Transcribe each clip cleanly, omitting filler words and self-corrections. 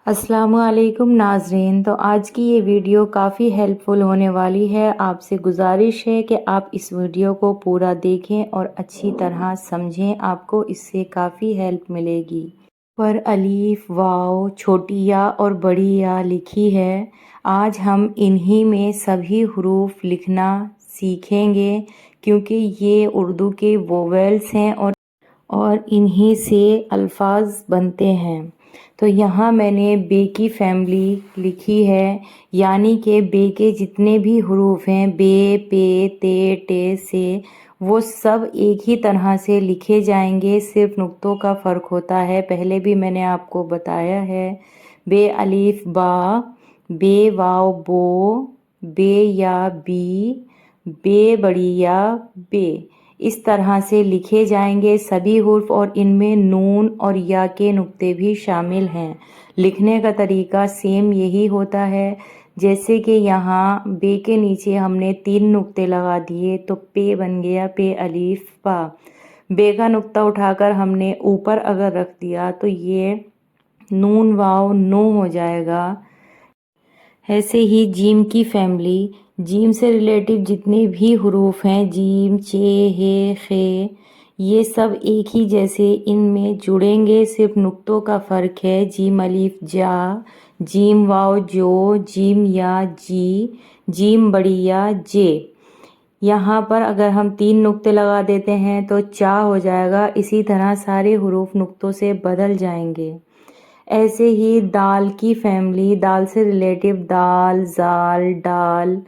अस्सलाम वालेकुम नाज़रीन। तो आज की ये वीडियो काफ़ी हेल्पफुल होने वाली है। आपसे गुजारिश है कि आप इस वीडियो को पूरा देखें और अच्छी तरह समझें, आपको इससे काफ़ी हेल्प मिलेगी। पर अलीफ, वाव, छोटी या और बड़ी या लिखी है। आज हम इन्हीं में सभी हरूफ लिखना सीखेंगे क्योंकि ये उर्दू के वोवेल्स हैं और इन्हीं से अल्फाज बनते हैं। तो यहाँ मैंने बे की फैमिली लिखी है, यानी कि बे के जितने भी हरूफ हैं, बे, पे, ते, टे से, वो सब एक ही तरह से लिखे जाएंगे, सिर्फ नुक्तों का फ़र्क होता है। पहले भी मैंने आपको बताया है। बे अलीफ बा, बे वाव बो, बे या बी, बे बड़ी या बे, इस तरह से लिखे जाएंगे सभी हुर्फ और इनमें नून और या के नुक्ते भी शामिल हैं। लिखने का तरीका सेम यही होता है। जैसे कि यहाँ बे के नीचे हमने 3 नुक्ते लगा दिए तो पे बन गया पे अलीफ बा। बे का नुक्ता उठाकर हमने ऊपर अगर रख दिया तो ये नून वाव नो हो जाएगा। ऐसे ही जीम की फैमिली, जीम से रिलेटिव जितने भी हरूफ हैं, जीम, चे, हे, खे, ये सब एक ही जैसे इनमें जुड़ेंगे, सिर्फ नुक्तों का फ़र्क है। जीम अलीफ जा, जीम वाव जो, जीम या जी, जीम बड़ी या जे। यहाँ पर अगर हम 3 नुक्ते लगा देते हैं तो चा हो जाएगा। इसी तरह सारे हरूफ नुक्तों से बदल जाएंगे। ऐसे ही दाल की फैमिली, दाल से रिलेटिव दाल, जाल, डाल,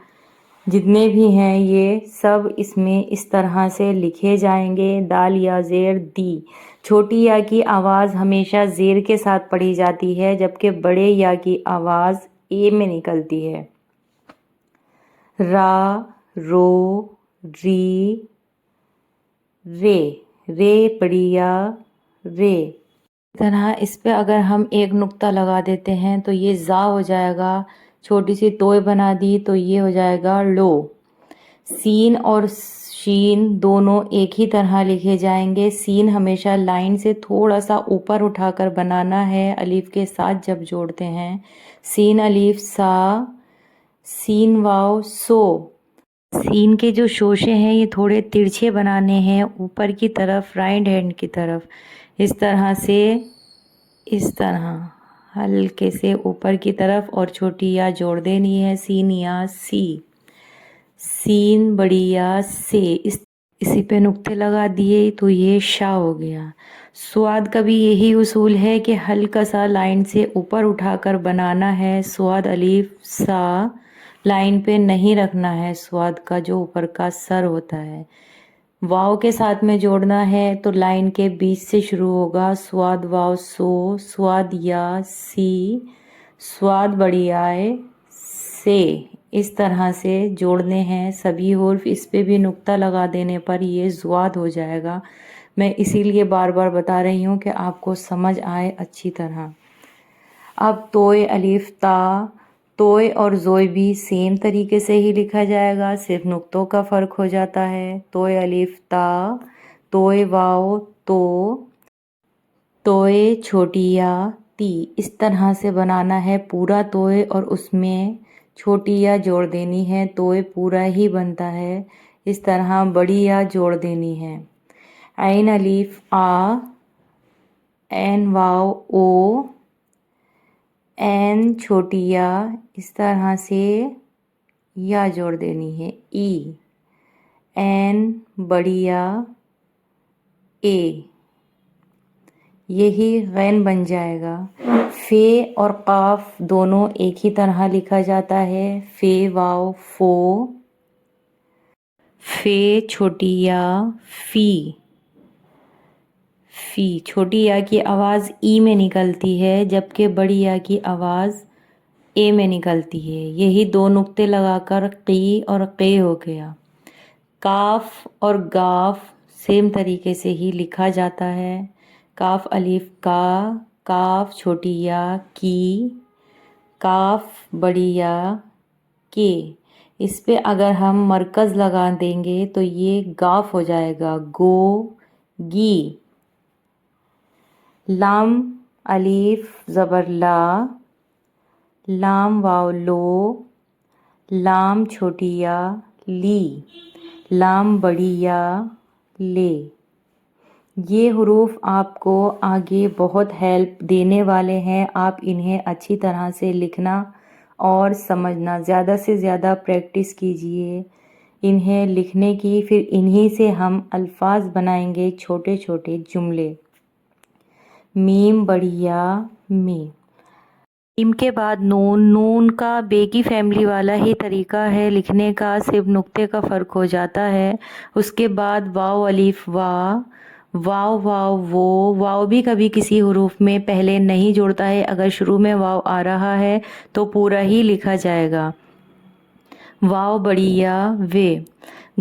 जितने भी हैं ये सब इसमें इस तरह से लिखे जाएंगे। दाल या ज़ेर दी। छोटी या की आवाज़ हमेशा ज़ेर के साथ पढ़ी जाती है, जबकि बड़े या की आवाज़ ए में निकलती है। रा, रो, री, रे, रे बड़ी या रे। तरह इस पे अगर हम एक नुक्ता लगा देते हैं तो ये जा हो जाएगा। छोटी सी तोय बना दी तो ये हो जाएगा लो। सीन और शीन दोनों एक ही तरह लिखे जाएंगे। सीन हमेशा लाइन से थोड़ा सा ऊपर उठाकर बनाना है अलीफ के साथ जब जोड़ते हैं। सीन अलीफ सा, सीन वाव सो। सीन के जो शोशे हैं ये थोड़े तिरछे बनाने हैं, ऊपर की तरफ, राइट हैंड की तरफ, इस तरह से, इस तरह हल्के से ऊपर की तरफ, और छोटी या जोड़ देनी है। सीन या सी, सीन बड़ी या से, इसी पे नुक्ते लगा दिए तो ये शा हो गया। स्वाद का भी यही उसूल है कि हल्का सा लाइन से ऊपर उठाकर बनाना है। स्वाद अलीफ सा, लाइन पे नहीं रखना है स्वाद का जो ऊपर का सर होता है। वाव के साथ में जोड़ना है तो लाइन के बीच से शुरू होगा। स्वाद वाव सो, स्वाद या सी, स्वाद बड़ी आए से, इस तरह से जोड़ने हैं सभी हुर्फ। इस पे भी नुक्ता लगा देने पर ये ज़्वाद हो जाएगा। मैं इसीलिए बार बार बता रही हूँ कि आपको समझ आए अच्छी तरह। अब तोय अलीफ ता, तोय और जोय भी सेम तरीके से ही लिखा जाएगा, सिर्फ नुक्तों का फ़र्क हो जाता है। तोय अलीफ ता, तोय वाव तो, तोय छोटी या ती, इस तरह से बनाना है पूरा तोय और उसमें छोटी या जोड़ देनी है। तोय पूरा ही बनता है। इस तरह बड़ी या जोड़ देनी है। ऐन अलीफ आ, एन वाव ओ, एन छोटी या, इस तरह से या जोड़ देनी है। ई, एन बड़ी या ए, यही गैन बन जाएगा। फे और काफ दोनों एक ही तरह लिखा जाता है। फे वाव फो, फे छोटी या फी, फी, छोटी या की आवाज़ ई में निकलती है जबकि बड़ी या की आवाज़ ए में निकलती है। यही 2 नुक्ते लगाकर की और के हो गया। काफ और गाफ सेम तरीके से ही लिखा जाता है। काफ अलीफ का, काफ छोटी या की, काफ बड़ी या के। इस पे अगर हम मरकज़ लगा देंगे तो ये गाफ हो जाएगा। गो, गी। लाम अलीफ ज़बर ला, لام واو لو، لام چھوٹی یا لی، لام بڑی یا لے۔ یہ حروف آپ کو آگے بہت ہیلپ دینے والے ہیں، آپ انہیں اچھی طرح سے لکھنا اور سمجھنا، زیادہ سے زیادہ پریکٹس کیجئے انہیں لکھنے کی، پھر انہی سے ہم الفاظ بنائیں گے، چھوٹے چھوٹے جملے۔ میم بڑی یا میں، میم کے بعد نون، نون کا بے کی فیملی والا ہی طریقہ ہے لکھنے کا، صرف نقطے کا فرق ہو جاتا ہے۔ اس کے بعد واو الف وا، واو واو وہ، واو بھی کبھی کسی حروف میں پہلے نہیں جڑتا ہے، اگر شروع میں واو آ رہا ہے تو پورا ہی لکھا جائے گا۔ واو بڑی یا وے،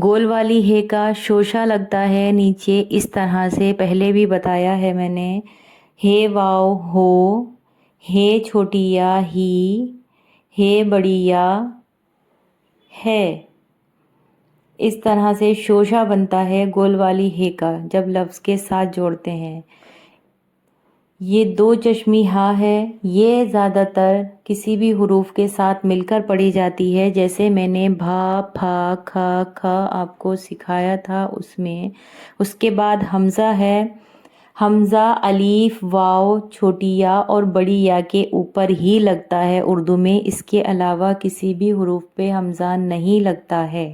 گول والی ہے کا شوشہ لگتا ہے نیچے اس طرح سے، پہلے بھی بتایا ہے میں نے۔ ہے واو ہو، ہے چھوٹی یا ہی، ہے بڑی یا ہے، اس طرح سے شوشہ بنتا ہے گول والی ہے کا جب لفظ کے ساتھ جوڑتے ہیں۔ یہ دو چشمی ہا ہے، یہ زیادہ تر کسی بھی حروف کے ساتھ مل کر پڑھی جاتی ہے، جیسے میں نے بھا پھا کھا کھا آپ کو سکھایا تھا اس میں۔ اس کے بعد حمزہ ہے، حمزہ الف واو چھوٹی یا اور بڑی یا کے اوپر ہی لگتا ہے اردو میں، اس کے علاوہ کسی بھی حروف پہ حمزہ نہیں لگتا ہے۔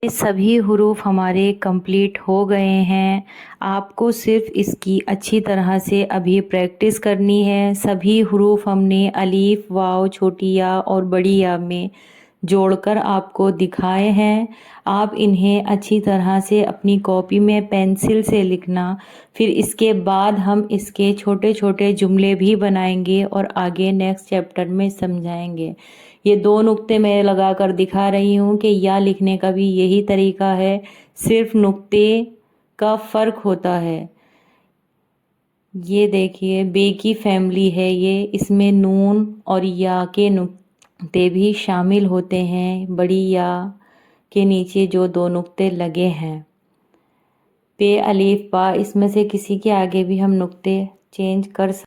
یہ سبھی حروف ہمارے کمپلیٹ ہو گئے ہیں، آپ کو صرف اس کی اچھی طرح سے ابھی پریکٹس کرنی ہے۔ سبھی حروف ہم نے الف واو چھوٹی یا اور بڑی یا میں جوڑ کر آپ کو دکھائے ہیں، آپ انہیں اچھی طرح سے اپنی کاپی میں پینسل سے لکھنا، پھر اس کے بعد ہم اس کے چھوٹے چھوٹے جملے بھی بنائیں گے اور آگے نیکسٹ چیپٹر میں سمجھائیں گے۔ یہ دو نقطے میں لگا کر دکھا رہی ہوں کہ یا لکھنے کا بھی یہی طریقہ ہے، صرف نقطے کا فرق ہوتا ہے۔ یہ دیکھیے بے کی فیملی ہے یہ، اس میں نون اور یا کے نقطے بھی شامل ہوتے ہیں، بڑی یا کے نیچے جو دو نقطے لگے ہیں۔ پے الف با، اس میں سے کسی کے آگے بھی ہم نقطے چینج کر سکتے ہیں۔